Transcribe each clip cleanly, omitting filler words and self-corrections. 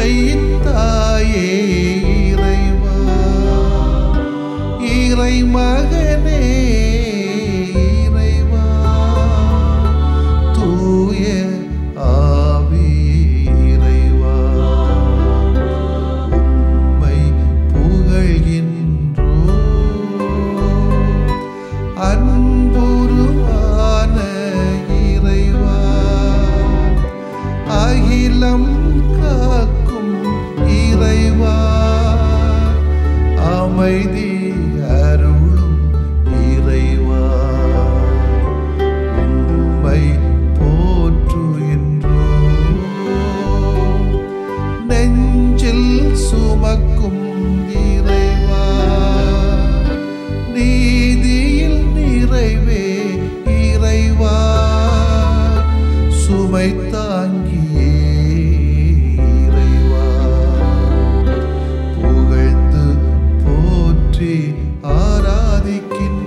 உண்மையின் தாயே இறைவா, இறை மகனே இறைவா, தூய ஆவி இறைவா, உம்மை புகழ்கின்றோ. அன்புருவான இறைவா, அகிலம் காக்கும் இறைவா, அமைதி அருளும் இறைவா, உம்மை போற்றுகின்றோம். நெஞ்சில் சுமக்கும் இறைவா, நீதியில் நிறைவே இறைவா, சுமை தாங்கியே இறைவா, புகழ்ந்து போற்றி ஆராதிக்கின்றோம்.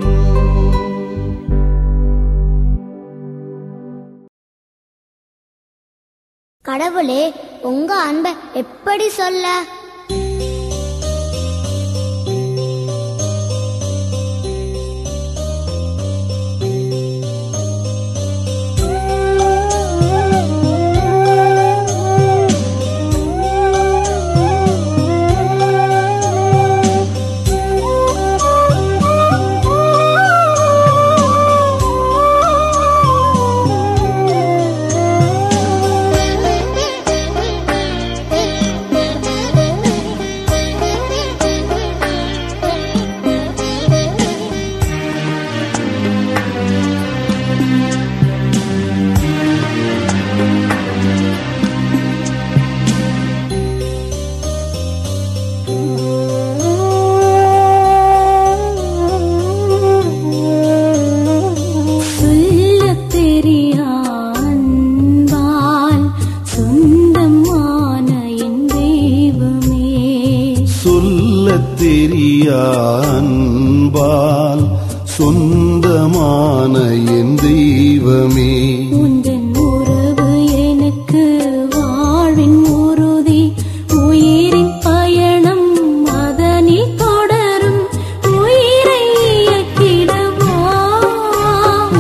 கடவுளே, உங்க அன்பை எப்படி சொல்ல? அன்பால் சொந்தமான என் தெய்வமே, உந்தன் உறவு எனக்கு வாழ்வின் உறுதி, உயிரின் பயணம் அதனில் தொடரும், உயிரை இயக்கிடவா,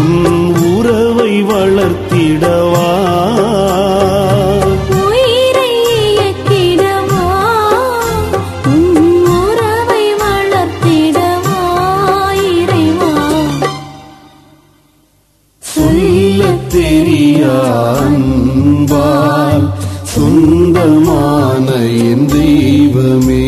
உன் உறவை வளர்த்திடவா, அன்பால் சொந்தமான என் தெய்வமே.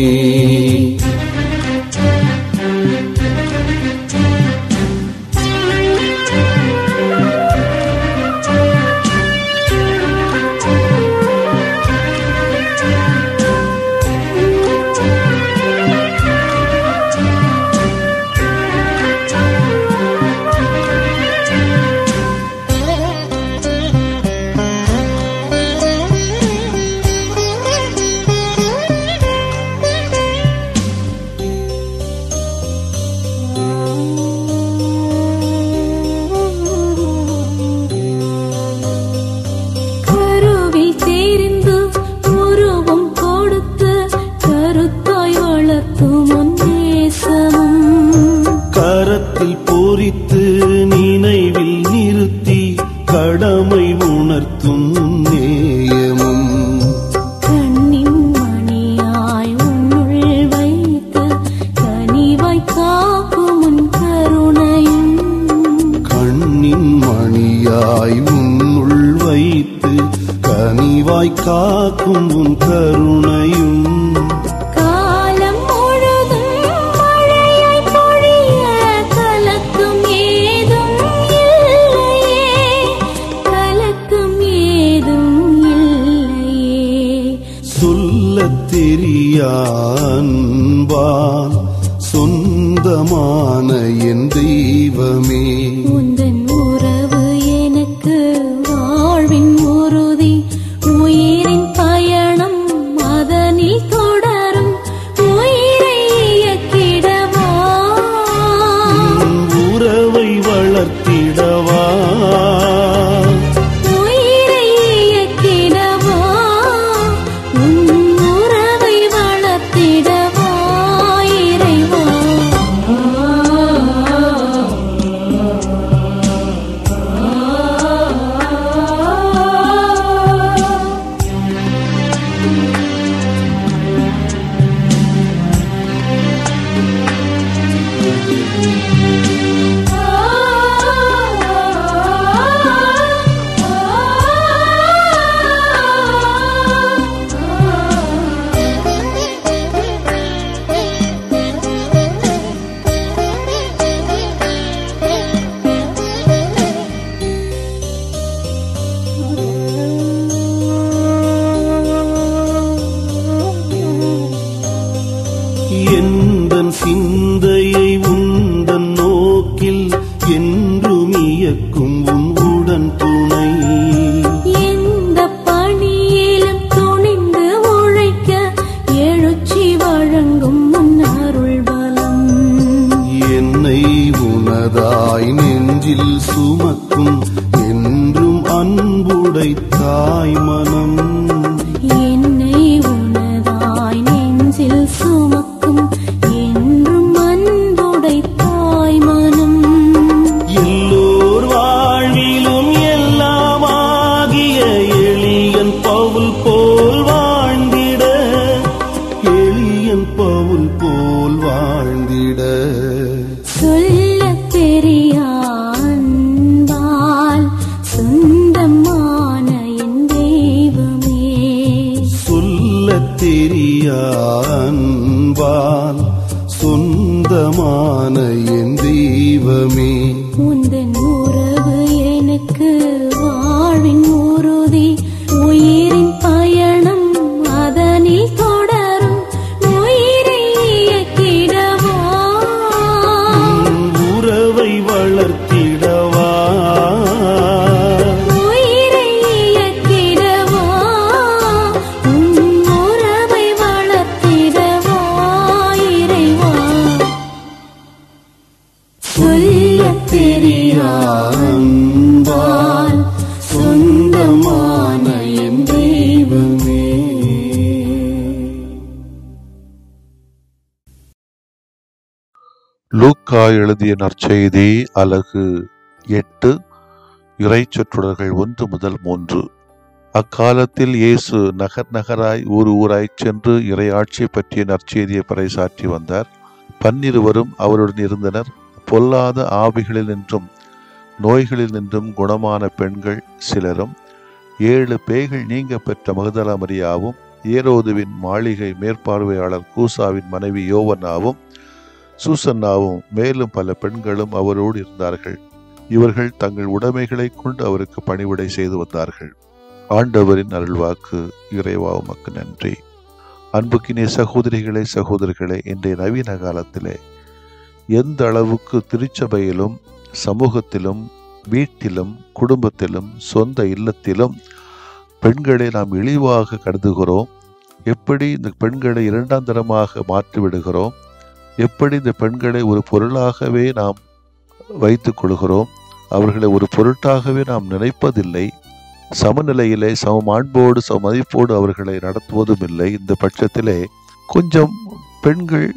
நினைவில் நிறுத்தி கடமை உணர்த்தும் நேயமும், கண்ணின் மணியாய் உன்னுள் வைத்த கனிவாய் காக்கும் உன் கருணையும், கண்ணின் மணியாய் உன்னுள் வைத்து கனிவாய் காக்கும் உன் கருணையும், அன்பால் சொந்தமான என் தெய்வமே, உந்தன் உறவு எனக்கு வாழ்வின் உறுதி, உயிரின் பயணம் அதனில் தொடரும், உயிரை இயக்கிடவா, உறவை வளர்த்திடவா, உயிரை இயக்கிடவா, உன் எந்தன் சிந்தையை உந்தன் நோக்கில் என்றும் இயக்கும் உன் உடன் துணை. எந்த பணியிலும் துணிந்து உழைக்க எழுச்சி வழங்கும் உன் அருள் பலம். என்னை உனதாய் நெஞ்சில் சுமக்கும் என்றும் அன்புடை தாய் மனம். என்னை உனதாய் நெஞ்சில் சுமக்கும் என்றும் அன்புடை தாய் மனம். எல்லோர் வாழ்விலும் எல்லாமாகிய எளியன் பவுல் போல் வாழ்ந்திட, எளியன் பவுல் போல் வாழ்ந்திட. சொல்லத் தெரியா அன்பால் சொந்தமான என் தெய்வமே. சொல்லத் தெரியா அன்பால் சொந்தமான என் தெய்வமே. உந்தன் உறவு எனக்கு வாழ்வின் உறுதி. உயிரின் பயணம் அதனில் தொடரும். உயிரை இயக்கிடவா, உறவை வளர்த்திடவா, உயிரை இயக்கிடவா, உன் உறவை வளர்த்திடவா இறைவா. சொல்லத் தெரியா அன்பால் சொந்தமான என் தெய்வமே. லூக்கா எழுதிய நற்செய்தி அலகு 8 இறைச்சொற்றொடர்கள் 1 முதல் 3. அக்காலத்தில் இயேசு நகர் நகராய் ஊர் ஊராய்ச் சென்று இறையாட்சி பற்றிய நற்செய்தியை பறைசாற்றி வந்தார். 12 அவருடன் இருந்தனர். பொல்லாத ஆவிகளில் நின்றும் நோய்களில் நின்றும் குணமான பெண்கள் சிலரும், 7 பேய்கள் நீங்க பெற்ற மகதலா மரியாவும், ஏரோதுவின் மாளிகை மேற்பார்வையாளர் கூசாவின் மனைவி யோவன்னாவும், சூசன்னாவும், மேலும் பல பெண்களும் அவரோடு இருந்தார்கள். இவர்கள் தங்கள் உடைமைகளை கொண்டு அவருக்கு பணிவிடை செய்து வந்தார்கள். ஆண்டவரின் அருள்வாக்கு. இறைவா உமக்கு நன்றி. அன்புக்கினிய சகோதரிகளே, சகோதரர்களே, இன்றைய நவீன காலத்திலே எந்த அளவுக்கு திருச்சபையிலும் சமூகத்திலும் வீட்டிலும் குடும்பத்திலும் சொந்த இல்லத்திலும் பெண்களை நாம் இழிவாக கருதுகிறோம், எப்படி இந்த பெண்களை இரண்டாம் தரமாக மாற்றிவிடுகிறோம், எப்படி இந்த பெண்களை ஒரு பொருளாகவே நாம் வைத்துக் கொள்கிறோம், அவர்களை ஒரு பொருட்டாகவே நாம் நினைப்பதில்லை, சமநிலையிலே சமமாண்போடு சமதிப்போடு அவர்களை நடத்துவதும் இல்லை. இந்த பட்சத்திலே கொஞ்சம் பெண்கள்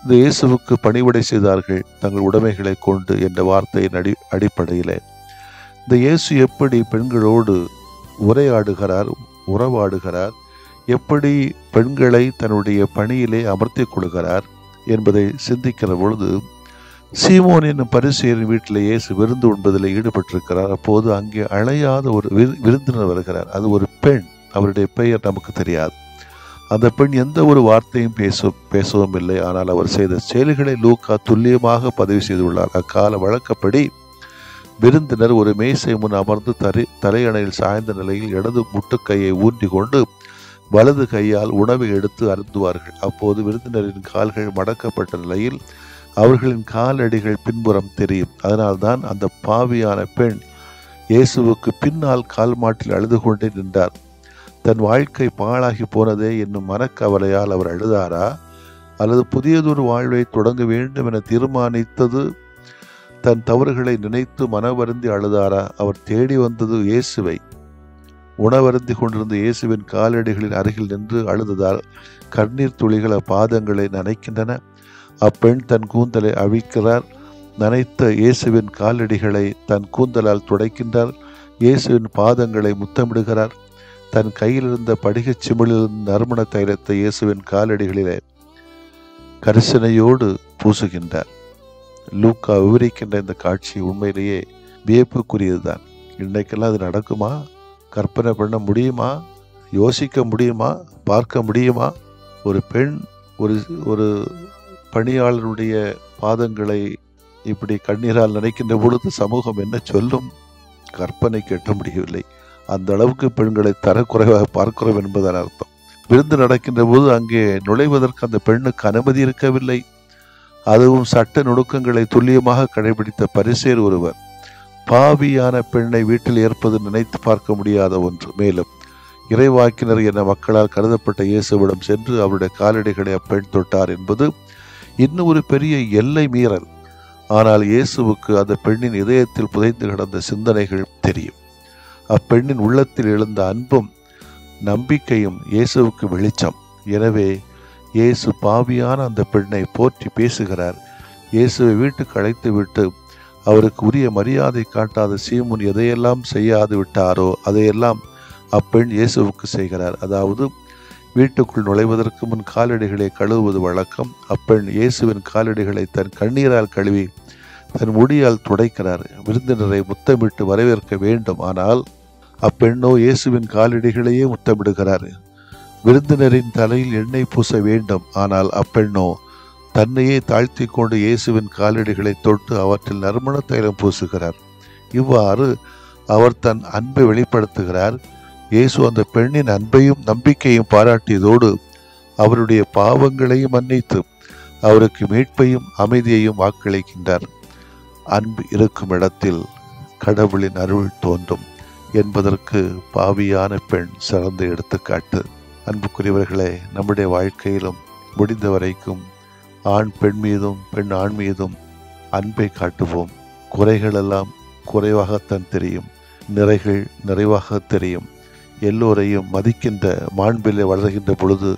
இந்த இயேசுவுக்கு பணிவிடை செய்தார்கள் தங்கள் உடைமைகளை கொண்டு என்ற வார்த்தையின் அடிப்படையிலே இந்த இயேசு எப்படி பெண்களோடு உரையாடுகிறார், உறவாடுகிறார், எப்படி பெண்களை தன்னுடைய பணியிலே அமர்த்தி கொள்கிறார் என்பதை சிந்திக்கிற பொழுது, சீமோன் என்னும் பரிசேயரின் வீட்டில் இயேசு விருந்து உண்பதில் ஈடுபட்டிருக்கிறார். அப்போது அங்கே அழையாத ஒரு விருந்தினர் வருகிறார். அது ஒரு பெண். அவருடைய பெயர் நமக்கு தெரியாது. அந்த பெண் எந்த ஒரு வார்த்தையும் பேசவும் இல்லை. ஆனால் அவர் செய்த செயல்களை லூக்கா துல்லியமாக பதிவு செய்துள்ளார். அக்கால வழக்கப்படி விருந்தினர் ஒரு மேசை முன் அமர்ந்து தலையணையில் சாய்ந்த நிலையில் இடது முட்டுக்கையை ஊன்றி கொண்டு வலது கையால் உணவை எடுத்து அருந்துவார்கள். அப்போது விருந்தினரின் கால்கள் மடக்கப்பட்ட நிலையில் அவர்களின் காலடிகள் பின்புறம் தெரியும். அதனால்தான் அந்த பாவியான பெண் இயேசுவுக்கு பின்னால் கால் மாட்டில் அழுது கொண்டே நின்றார். தன் வாழ்க்கை பாழாகி போனதே என்னும் மனக்கவலையால் அவர் அழுதாரா, அல்லது புதியதொரு வாழ்வை தொடங்க வேண்டும் என தீர்மானித்தது தன் தவறுகளை நினைத்து மனவருந்தி அழுதாரா? அவர் தேடி வந்தது இயேசுவை. உணவருந்தி கொண்டிருந்த இயேசுவின் காலடிகளின் அருகில் நின்று அழுததால் கண்ணீர் துளிகள் பாதங்களை நனைக்கின்றன. அப்பெண் தன் கூந்தலை அவிழ்க்கிறார். நனைத்த இயேசுவின் காலடிகளை தன் கூந்தலால் துடைக்கின்றார். இயேசுவின் பாதங்களை முத்தமிடுகிறார். தன் கையில் இருந்த படிகச் சிமிழிலிருந்து நறுமண தைலத்தை இயேசுவின் காலடிகளிலே கரிசனையோடு பூசுகின்றார். லூக்கா விவரிக்கின்ற இந்த காட்சி உண்மையிலேயே வியப்புக்குரியதுதான். இன்றைக்கெல்லாம் அது நடக்குமா? கற்பனை பண்ண முடியுமா? யோசிக்க முடியுமா? பார்க்க முடியுமா? ஒரு பெண் ஒரு பணியாளருடைய பாதங்களை இப்படி கண்ணீரால் நினைக்கின்ற பொழுது சமூகம் என்ன சொல்லும்? கற்பனை கேட்ட முடியவில்லை. அந்த அளவுக்கு பெண்களை தரக்குறைவாக பார்க்கிறோம் என்பதன் அர்த்தம். விருந்து நடக்கின்ற போது அங்கே நுழைவதற்கு அந்த பெண்ணுக்கு அனுமதி இருக்கவில்லை. அதுவும் சட்ட நுணுக்கங்களை துல்லியமாக கடைபிடித்த பரிசேர் ஒருவர். பாவியான பெண்ணை வீட்டில் ஏற்பது நினைத்து பார்க்க முடியாத ஒன்று. மேலும் இறைவாக்கினர் என மக்களால் கருதப்பட்ட இயேசுவிடம் சென்று அவருடைய காலடிகளை அப்பெண் தொட்டார் என்பது இன்னும் ஒரு பெரிய எல்லை மீறல். ஆனால் இயேசுவுக்கு அந்த பெண்ணின் இதயத்தில் புதைந்து கிடந்த சிந்தனைகள் தெரியும். அப்பெண்ணின் உள்ளத்தில் எழுந்த அன்பும் நம்பிக்கையும் இயேசுவுக்கு வெளிச்சம். எனவே இயேசு பாவியான அந்த பெண்ணை போற்றி பேசுகிறார். இயேசுவை வீட்டுக்கு அழைத்து விட்டு அவருக்கு உரிய மரியாதை காட்டாத சீமோன் எதையெல்லாம் செய்யாது விட்டாரோ அதையெல்லாம் அப்பெண் இயேசுவுக்கு செய்கிறார். அதாவது வீட்டுக்குள் நுழைவதற்கு முன் காலடிகளை கழுவுவது வழக்கம். அப்பெண் இயேசுவின் காலடிகளை தன் கண்ணீரால் கழுவி தன் முடியால் துடைக்கிறார். விருந்தினரை முத்தமிட்டு வரவேற்க வேண்டும். ஆனால் அப்பெண்ணோ இயேசுவின் காலடிகளையே முத்தமிடுகிறார். விருந்தினரின் தலையில் எண்ணெய் பூச வேண்டும். ஆனால் அப்பெண்ணோ தன்னையே தாழ்த்தி கொண்டு இயேசுவின் காலடிகளை தொட்டு அவற்றில் நறுமண தைலம் பூசுகிறார். இவ்வாறு அவர் தன் அன்பை வெளிப்படுத்துகிறார். இயேசு அந்த பெண்ணின் அன்பையும் நம்பிக்கையும் பாராட்டியதோடு அவருடைய பாவங்களையும் மன்னித்து அவருக்கு மீட்பையும் அமைதியையும் வாக்களிக்கின்றார். அன்பு இருக்கும் இடத்தில் கடவுளின் அருள் தோன்றும் என்பதற்கு பாவியான பெண் சிறந்த எடுத்துக்காட்டு. அன்புக்குரியவர்களே, நம்முடைய வாழ்க்கையிலும் முடிந்த வரைக்கும் ஆண் பெண் மீதும் பெண் ஆண் மீதும் அன்பை காட்டுவோம். குறைகளெல்லாம் குறைவாகத்தான் தெரியும், நிறைகள் நிறைவாக தெரியும். எல்லோரையும் மதிக்கின்ற மாண்பிலே வளர்கின்ற பொழுது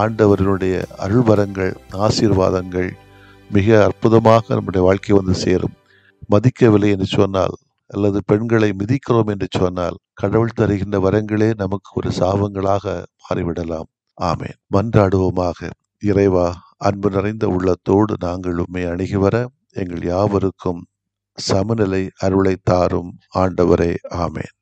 ஆண்டவர்களுடைய அருள்வரங்கள் ஆசீர்வாதங்கள் மிக அற்புதமாக நம்முடைய வாழ்க்கை வந்து சேரும். மதிக்கவில்லை என்று சொன்னால் அல்லது பெண்களை மிதிக்கிறோம் என்று சொன்னால் கடவுள் தருகின்ற வரங்களே நமக்கு ஒரு சாபங்களாக மாறிவிடலாம். ஆமேன். மன்றாடுவோமாக. இறைவா, அன்பு நிறைந்த உள்ளத்தோடு நாங்கள் உம்மை அணுகி வர எங்கள் யாவருக்கும் சமநிலை அருளை தாரும் ஆண்டவரே. ஆமேன்.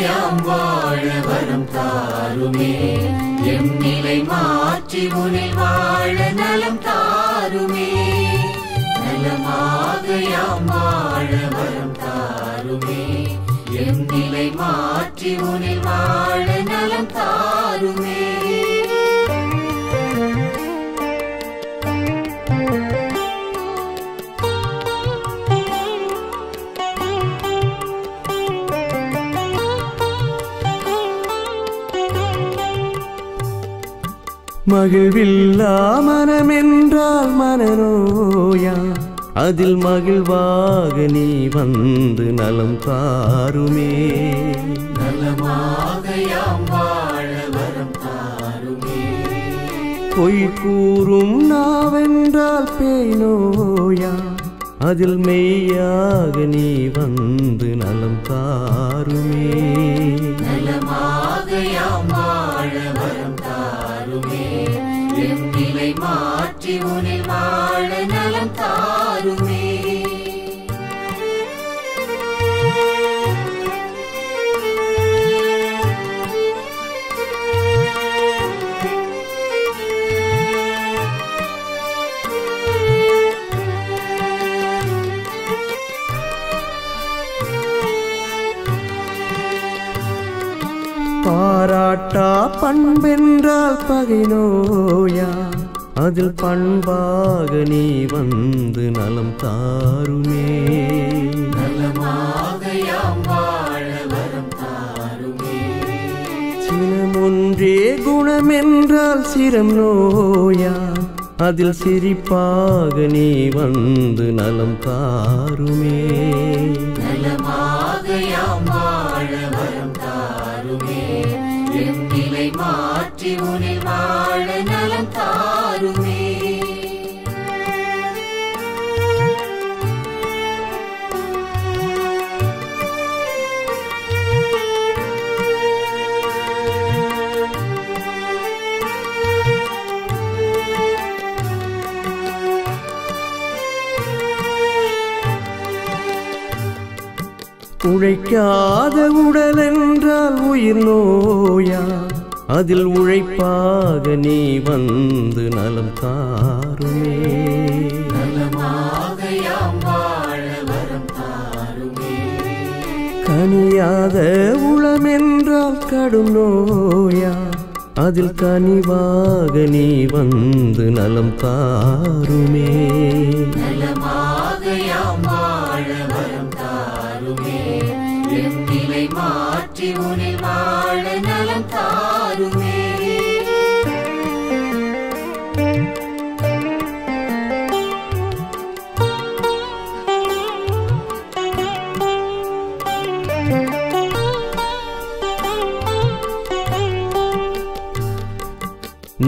யாம் வாழ வரம் தாருமே, எம் நிலை மாற்றி உனில் வாழ நலம் தாருமே. நலமாக யாம் வாழ வரம் தாருமே, எம் நிலை மாற்றி உனில் வாழ நலம் தாருமே. மகிழ்வில்லா மனமென்றால் மனநோயா, அதில் மகிழ்வாக நீ வந்து நலம் தாருமே. நலமாக யாம் வாழ வரம் தாருமே. பொய் கூறும் நாவென்றால் பேய் நோயா, அதில் மெய்யாக நீ வந்து நலம் தாருமே. நலமாக யாம் வாழ வரம் தாருமே, எம் நிலை மாற்றி உனில் வாழ நலம் தாருமே. பாராட்டா பண்பென்றால் பகை நோயா, அதில் பண்பாக நீ வந்து நலம் தாருமே. நலமாக யாம் வாழ வரம் தாருமே. சினமொன்றே குணமென்றால் சிரம் நோயா, அதில் சிரிப்பாக நீ வந்து நலம் தாருமே. நலமாக யாம் வாழ வரம் தாருமே, எம் நிலை மாற்றி உனில் வாழ நலம் தாருமே. உழைக்காத உடல் என்றால் உயிர் நோயா, அதில் உழைப்பாக நீ வந்து நலம் தாருமே. நலமாக யாம் வாழ வரம் தாருமே. கனியாத உளம் என்றால் கடும் நோயா, அதில் கனிவாக நீ வந்து நலம் தாருமே. நலமாக யாம் வாழ வரம் தாருமே. எம் நிலை மாற்றி உனில் வாழ நலம் தாருமே.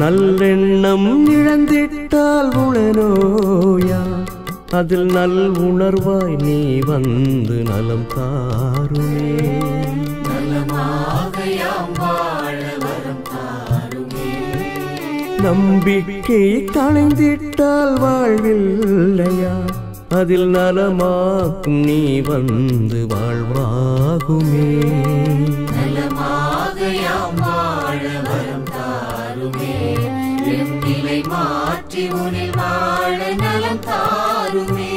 நல்லெண்ணம் இழந்திட்டால் உளநோயா, அதில் நல் உணர்வாய் நீ வந்து நலம் தாருமே. நலமாக யாம் வாழ வரம் தாருமே. நம்பிக்கை களைந்திட்டால் வாழ்வில்லையா, அதில் நலமாக்கும் நீ வந்து வாழ்வாகுமே. நலமாக யாம் வாழ வரம் தாருமே. எம் நிலை மாற்றி உனில் வாழ நலம் தாருமே.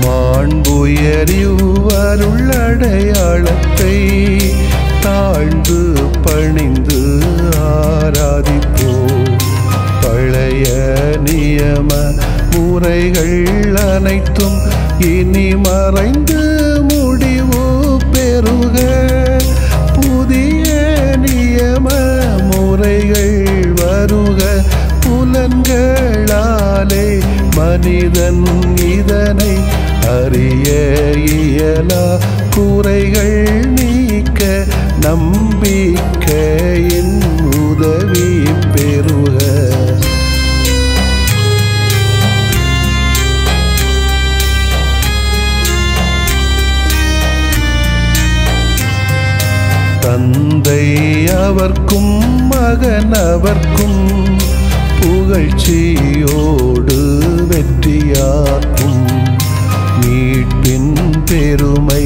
மாண்புயரிவருள்ளடையாளத்தை தாழ்ந்து பணிந்து ஆராதிப்போம். பழைய நியம முறைகள் அனைத்தும் இனி மறைந்து முடிவு பெறுக. புதிய நியம முறைகள் வருக. புலன்களாலே மனிதன் இதனை அறிய இயலா. குறைகள் நீக்க நம்பிக்கையின் உதவி பெறுக. தந்தை அவர்க்கும் மகன் அவர்க்கும் புகழ்ச்சியோடு வெற்றியாக்கும். மீட்பின் பெருமை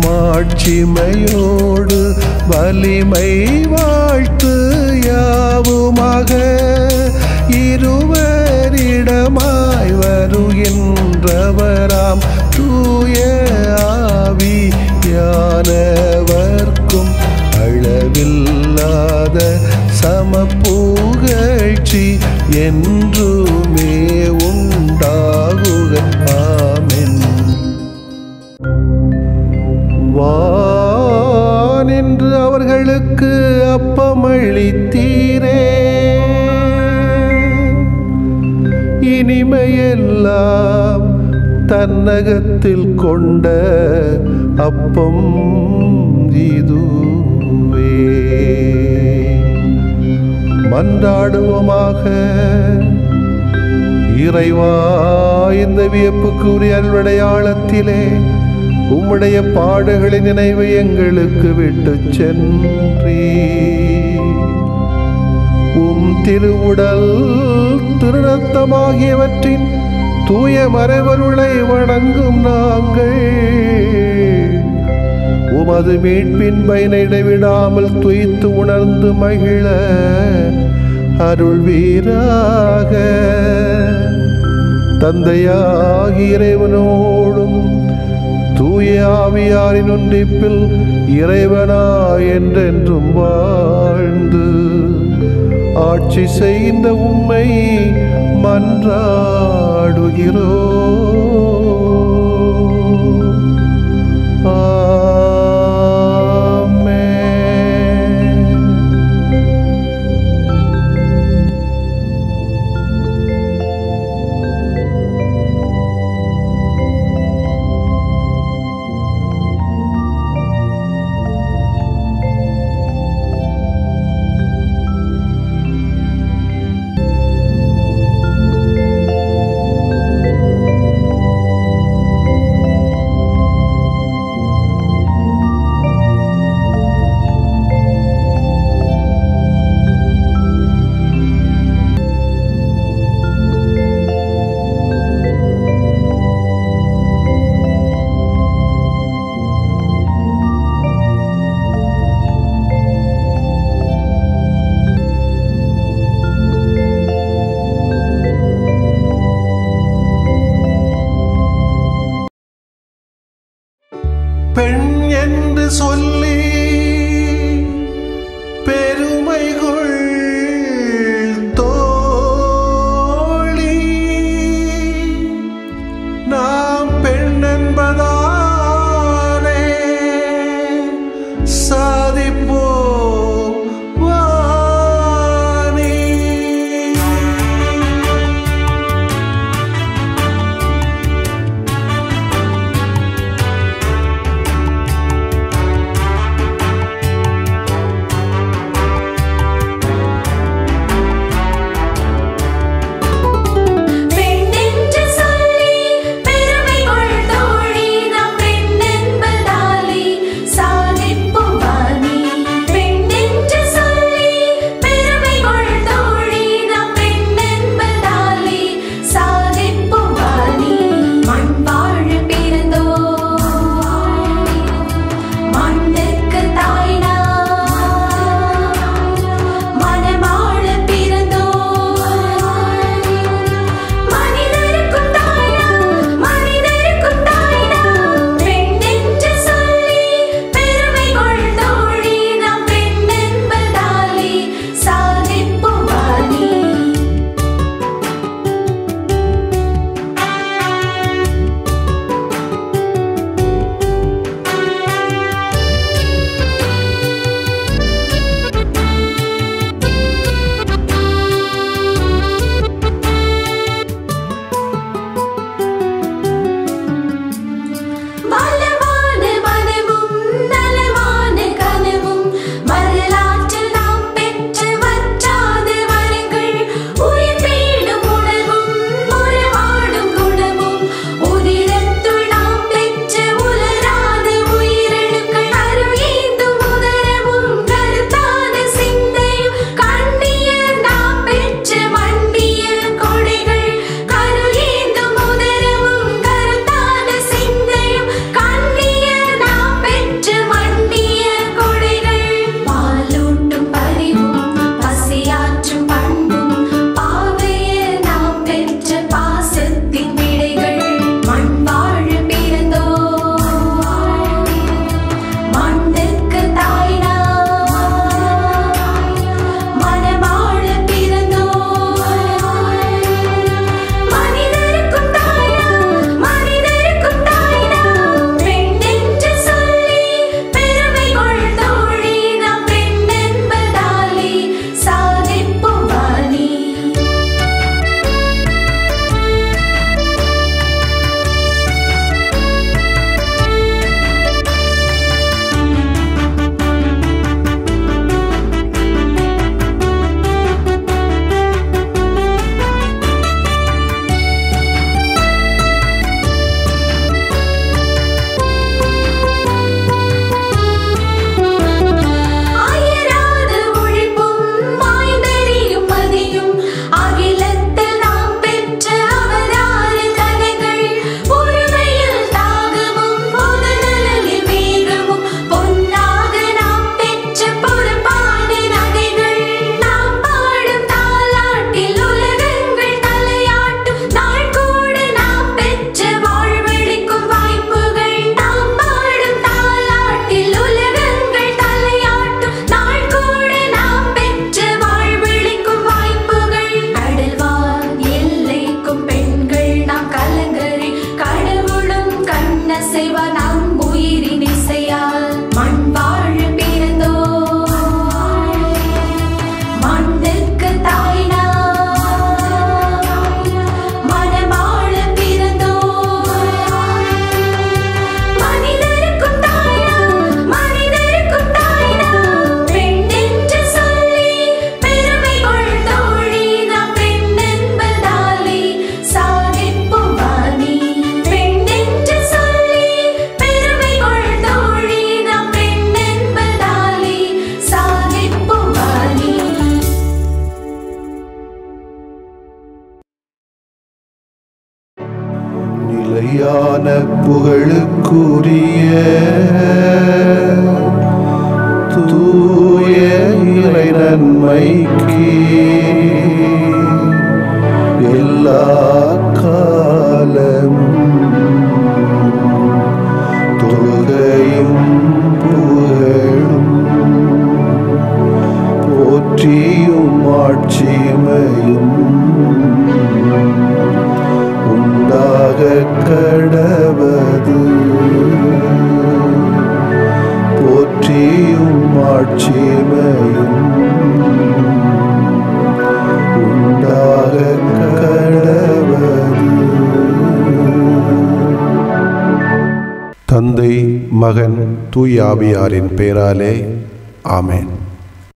மாட்சிமையோடு வலிமை வாழ்த்து யாவுமாக. இருவரிடமாய் வருகின்றவராம் தூய ஆவியானவர்க்கும் அளவில்லாத சமப்புகழ்ச்சி என்றுமே உண்டாகுக. ஆமென். வானின்று அவர்களுக்கு அப்பமளித்தீரே, இனிமையெல்லாம் தன்னகத்தில் கொண்ட அப்பம் இதுவே. மன்றாடுவோமாக. இறைவா, இந்த வியப்புக்குரிய அருளடையாளத்திலே உம்முடைய பாடுகளின் நினைவு எங்களுக்கு விட்டு சென்றீ. உம் திருவுடல் திருரத்தமாகியவற்றின் தூய மறைவருளை வணங்கும் நாங்கள் உமது மீட்பின் பயனை இடைவிடாமல் துய்த்து உணர்ந்து மகிழ அருள்வீராக. தந்தையாகிய இறைவனோடும் தூய ஆவியாரின் ஒன்றிப்பில் இறைவனா என்றென்றும் வாழ்ந்து ஆட்சி செய்கின்ற உம்மை மன்றாடுகிறோம். புகழுக்குரிய தூய இறை நன்மைக்கு எல்லா காலமும் தொழுகையும் புகழும் போற்றியும் ஆட்சிமையும் உண்டாக கடவது. போற்றியும் ஆட்சிமையும் உண்டாக கடவது. தந்தை, மகன், தூய ஆவியாரின் பெயராலே ஆமென்.